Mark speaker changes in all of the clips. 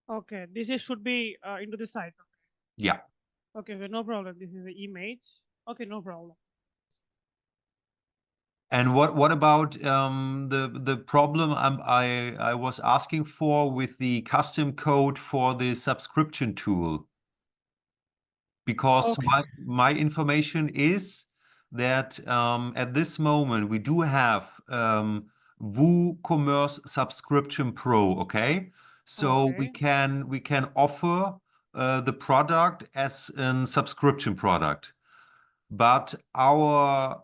Speaker 1: Okay, should be into the site.
Speaker 2: Yeah.
Speaker 1: Okay, okay, no problem. This is the image. Okay, no problem.
Speaker 2: And what about the problem I was asking for with the custom code for the subscription tool? Because
Speaker 1: Okay,
Speaker 2: my information is that at this moment we do have WooCommerce Subscription Pro, okay? So
Speaker 1: okay,
Speaker 2: we can offer the product as a subscription product. But
Speaker 1: mhm,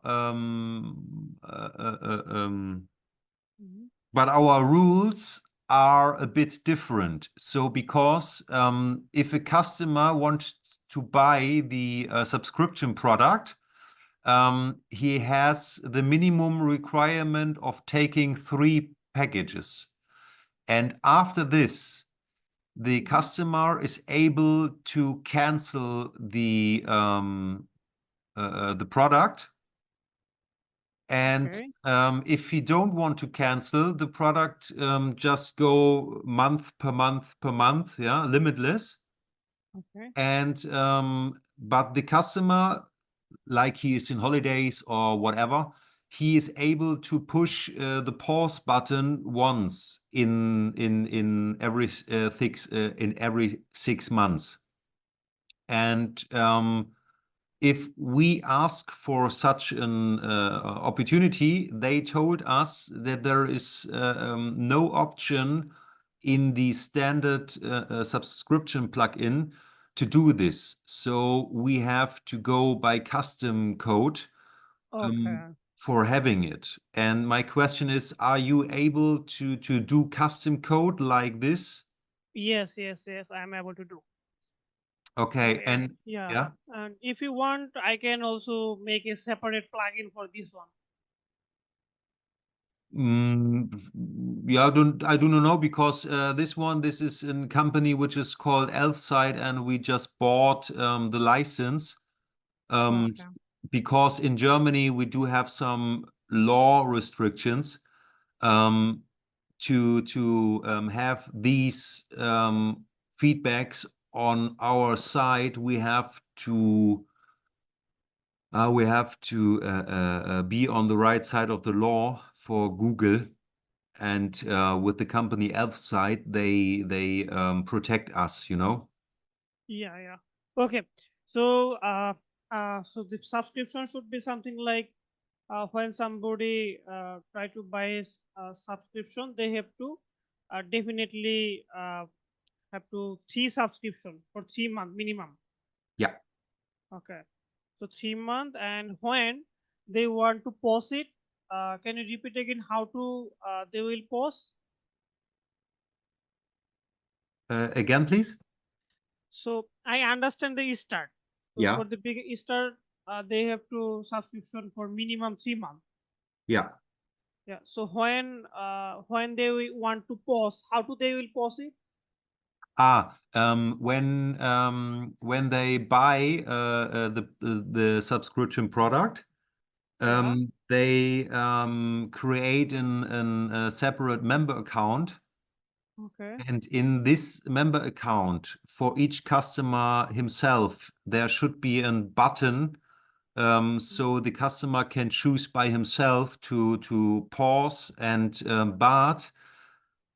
Speaker 2: our rules are a bit different. So because if a customer wants to buy the subscription product, he has the minimum requirement of taking 3 packages. And after this, the
Speaker 1: mhm.
Speaker 2: customer is able to cancel the product. And
Speaker 1: Okay,
Speaker 2: if you don't want to cancel the product, just go month per month per month, yeah, limitless.
Speaker 1: okay,
Speaker 2: And but the customer, like he is in holidays or whatever, he is able to push the pause button once in every in every 6 months. And if we ask for such an opportunity, they told us that there is no option in the standard subscription plugin to do this. So we have to go by custom code um,
Speaker 1: okay.
Speaker 2: for having it. And my question is, are you able to do custom code like this?
Speaker 1: Yes, yes, yes. I am able to do.
Speaker 2: Okay,
Speaker 1: Okay,
Speaker 2: and
Speaker 1: yeah.
Speaker 2: yeah.
Speaker 1: And if you want, I can also make a separate plugin for this one.
Speaker 2: Mm, yeah, I do not know because this is a company which is called Elfsight, and we just bought the license um,
Speaker 1: Okay.
Speaker 2: because in Germany we do have some law restrictions um, to have these feedbacks on our site. We have to be on the right side of the law for Google. And with the company Elfsight, they protect us, you know?
Speaker 1: Yeah, yeah. Okay. So, so the subscription should be something like when somebody try to buy a subscription, they have to definitely have to 3 subscription for 3 month minimum.
Speaker 2: Yeah.
Speaker 1: Okay. So 3 month, and when they want to pause it, can you repeat again how to they will pause?
Speaker 2: Again, please.
Speaker 1: So I understand the start. So
Speaker 2: Yeah.
Speaker 1: for the big start, they have to subscription for minimum 3 months.
Speaker 2: Yeah.
Speaker 1: Yeah. So when they will want to pause, how do they will pause it?
Speaker 2: When they buy the subscription product,
Speaker 1: Yeah.
Speaker 2: they create a separate member account.
Speaker 1: Okay.
Speaker 2: And in this member account, for each customer himself, there should be a button
Speaker 1: Mhm.
Speaker 2: so the customer can choose by himself to pause and but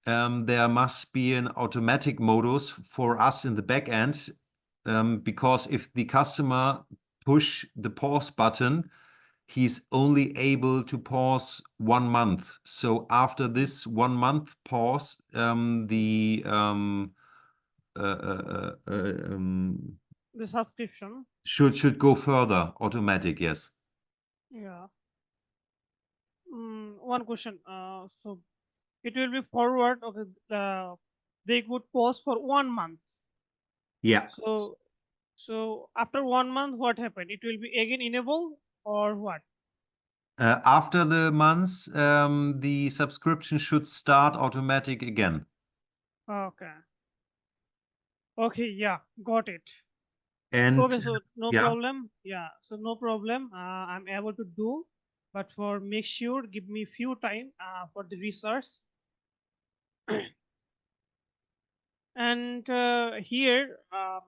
Speaker 2: there must be an automatic modus for us in the back end because if the customer push the pause button, he's only able to pause 1 month. So after this 1 month pause, the
Speaker 1: The subscription.
Speaker 2: should go further automatic. Yes.
Speaker 1: Yeah. One question. So it will be forward. Okay. They could pause for 1 month.
Speaker 2: Yeah.
Speaker 1: So after 1 month, what happened? It will be again enabled or what?
Speaker 2: After the months, the subscription should start automatic again.
Speaker 1: Okay. Okay. Yeah. Got it.
Speaker 2: And
Speaker 1: Okay. So no
Speaker 2: yeah,
Speaker 1: problem. Yeah. So no problem. I'm able to do, but for make sure, give me few time for the research. And here I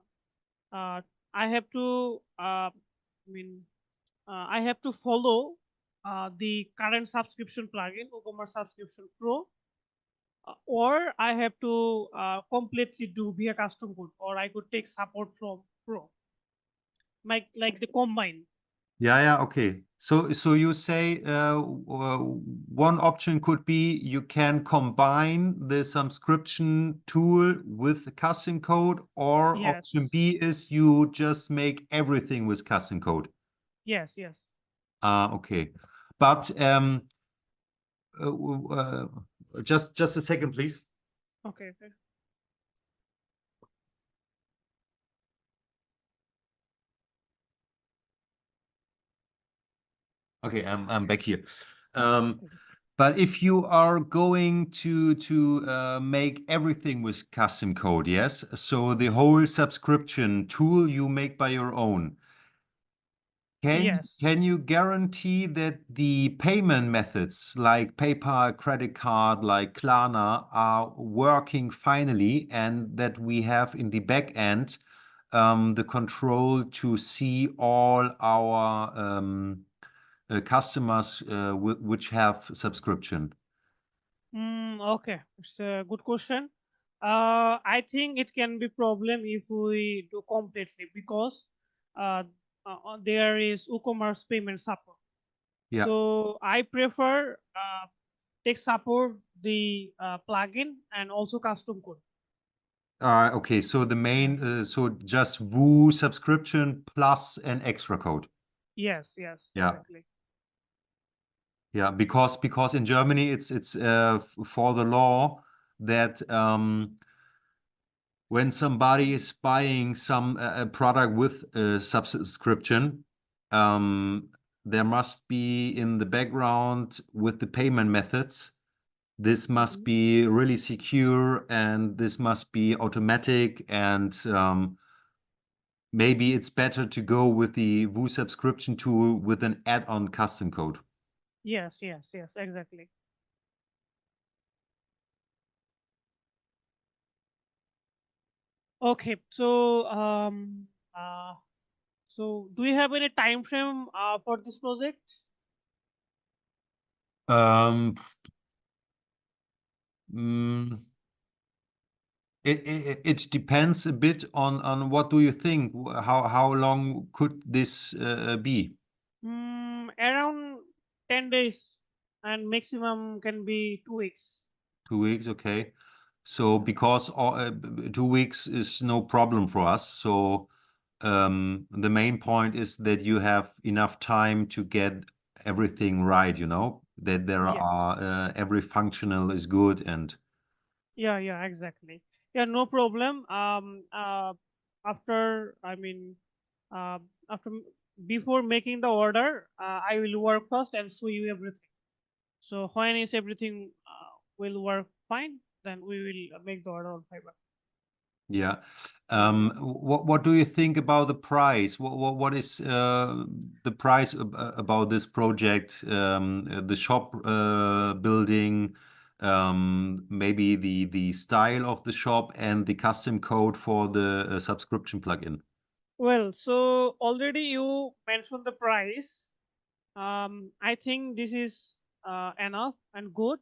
Speaker 1: have to I have to follow the current subscription plugin, WooCommerce Subscription Pro, or I have to completely do via custom code, or I could take support from Pro, like the combine.
Speaker 2: Yeah, okay. So you say one option could be you can combine the subscription tool with the custom code, or option
Speaker 1: Yes,
Speaker 2: B is you just make everything with custom code.
Speaker 1: yes, yes.
Speaker 2: Okay. But uh, uh, just a second, please.
Speaker 1: Okay, okay.
Speaker 2: Okay, I'm back here. But if you are going to make everything with custom code, yes, so the whole subscription tool you make by your own,
Speaker 1: Yes.
Speaker 2: can you guarantee that the payment methods like PayPal, credit card, like Klarna are working finally, and that we have in the back end the control to see all our customers which have subscription?
Speaker 1: Okay, it's a good question. I think it can be problem if we do completely, because uh, there is WooCommerce payment support.
Speaker 2: Yeah.
Speaker 1: So I prefer take support the plugin and also custom code.
Speaker 2: Okay, so the
Speaker 1: Yeah.
Speaker 2: main, so just Woo subscription plus an extra code.
Speaker 1: Yes, yes,
Speaker 2: Yeah,
Speaker 1: exactly.
Speaker 2: yeah, because in Germany it's for the law that when somebody is buying some a product with a subscription, there must be in the background with the payment methods. This must
Speaker 1: Mhm.
Speaker 2: be really secure, and this must be automatic, and maybe it's better to go with the Woo subscription tool with an add-on custom code.
Speaker 1: Yes, yes, yes, exactly. Okay, uh, so do you have any time frame for this project?
Speaker 2: Um, mm, it depends a bit on what do you think? How long could this be?
Speaker 1: Around 10 days, and maximum can be 2 weeks.
Speaker 2: 2 weeks, okay. So because 2 weeks is no problem for us. So the main point is that you have enough time to get everything right, that there
Speaker 1: Yes.
Speaker 2: are every functional is good and
Speaker 1: Yeah, yeah, exactly. Yeah, no problem. After, uh, after before making the order, I will work first and show you everything. So when is everything will work fine, then we will make the order on Fiverr.
Speaker 2: yeah.
Speaker 1: Yeah.
Speaker 2: What do you think about the price? What is the price about this project? The shop building, maybe the style of the shop and the custom code for the subscription plugin.
Speaker 1: Well, so already you mentioned the price. I think this is enough and good.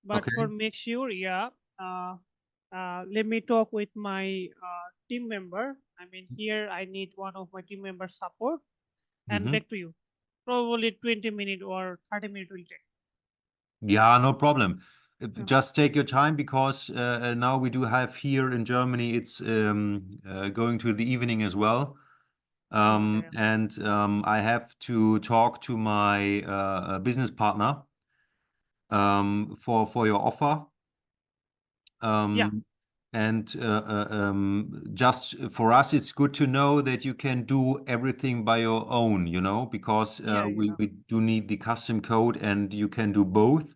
Speaker 1: But for
Speaker 2: Okay.
Speaker 1: make sure, yeah, uh, let me talk with my team member. Here I need one of my team members support, and
Speaker 2: Mm-hmm.
Speaker 1: back to you. Probably 20 minutes or 30 minutes will take.
Speaker 2: Yeah, no problem.
Speaker 1: Yeah.
Speaker 2: Just take your time because now we do have here in Germany, it's going to the evening as well.
Speaker 1: Okay.
Speaker 2: And I have to talk to my business partner for your offer.
Speaker 1: Yeah.
Speaker 2: Um, and just for us, it's good to know that you can do everything by your own, because
Speaker 1: Yeah. Yeah.
Speaker 2: we do need the custom code and you can do both.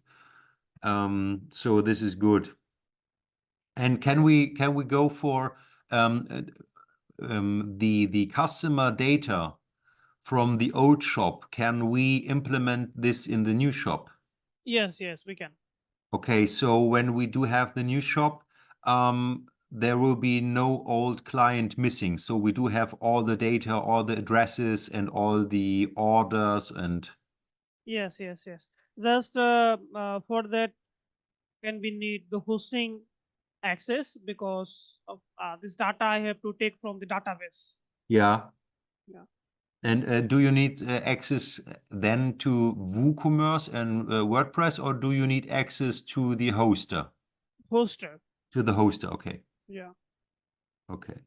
Speaker 2: So this is good. And can we go for um, the customer data from the old shop? Can we implement this in the new shop?
Speaker 1: Yes. Yes. We can.
Speaker 2: Okay, so when we do have the new shop, there will be no old client missing. So we do have all the data, all the addresses, and all the orders and
Speaker 1: Yes, yes, yes. Just for that, can we need the hosting access because of this data I have to take from the database.
Speaker 2: yeah.
Speaker 1: Yeah.
Speaker 2: And do you need access then to WooCommerce and WordPress, or do you need access to the hoster?
Speaker 1: Hoster.
Speaker 2: To the hoster, okay.
Speaker 1: Yeah.
Speaker 2: Okay.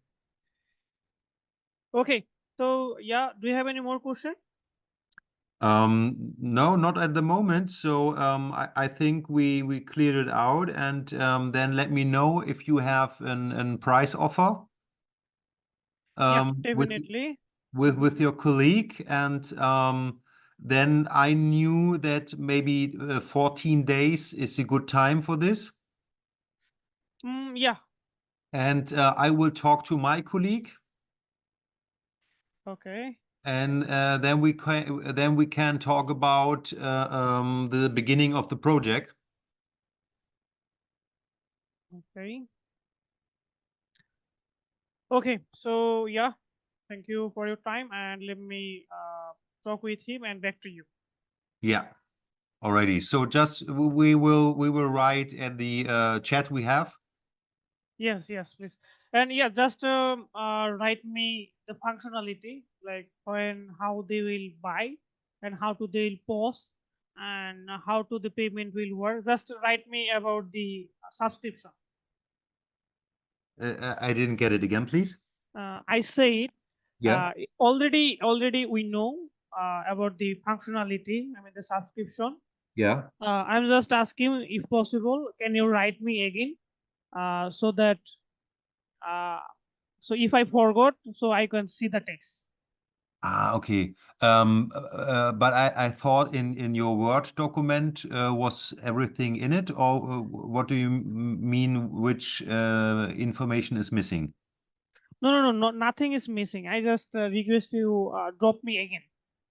Speaker 1: Okay. So yeah, do you have any more question?
Speaker 2: No, not at the moment. So I think we cleared it out, and then let me know if you have an price offer
Speaker 1: Yeah,
Speaker 2: with
Speaker 1: definitely.
Speaker 2: with your colleague, and then I knew that maybe 14 days is a good time for this,
Speaker 1: Yeah.
Speaker 2: and I will talk to my colleague,
Speaker 1: Okay.
Speaker 2: and then we can talk about the beginning of the project.
Speaker 1: Okay. Okay. So yeah, thank you for your time, and let me talk with him and back to you.
Speaker 2: Yeah. Alrighty. So just we will write at the chat we have.
Speaker 1: Yes, yes, please. And yeah, just write me the functionality, like when, how they will buy, and how to they will post, and how to the payment will work. Just write me about the subscription.
Speaker 2: I didn't get it again, please.
Speaker 1: I said
Speaker 2: Yeah.
Speaker 1: already we know about the functionality. I mean the subscription.
Speaker 2: Yeah.
Speaker 1: I'm just asking if possible, can you write me again so that uh, so if I forgot, so I can see the text.
Speaker 2: Ah, okay. But I thought in your Word document was everything in it, or what do you mean? Which information is missing?
Speaker 1: No, nothing is missing. I just request you drop me again.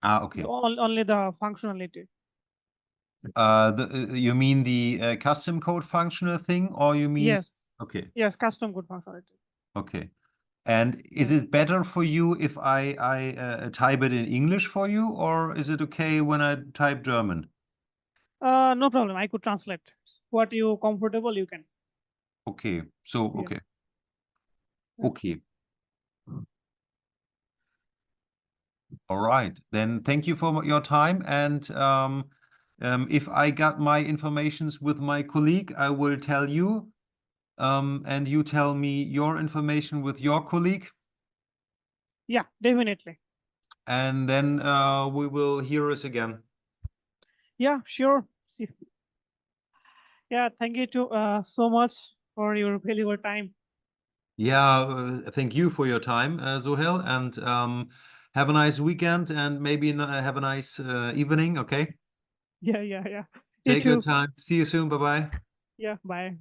Speaker 2: Ah, okay.
Speaker 1: Only the functionality.
Speaker 2: You mean the custom code functional thing, or you mean?
Speaker 1: Yes,
Speaker 2: Okay.
Speaker 1: yes, custom code functionality.
Speaker 2: Okay. And is
Speaker 1: Yeah.
Speaker 2: it better for you if I type it in English for you, or is it okay when I type German?
Speaker 1: No problem. I could translate. What you comfortable, you can.
Speaker 2: Okay. So,
Speaker 1: Yeah.
Speaker 2: okay.
Speaker 1: Yeah.
Speaker 2: Okay. All right. Then thank you for your time. And if I got my informations with my colleague, I will tell you. And you tell me your information with your colleague.
Speaker 1: Yeah, definitely.
Speaker 2: And then we will hear us again.
Speaker 1: Yeah, sure. See. Yeah, thank you to so much for your valuable time.
Speaker 2: Yeah, thank you for your time, Sohail, and have a nice weekend and maybe have a nice evening. Okay.
Speaker 1: Yeah, yeah, yeah. You
Speaker 2: Take your
Speaker 1: too.
Speaker 2: time. See you soon. Bye bye.
Speaker 1: Yeah, bye.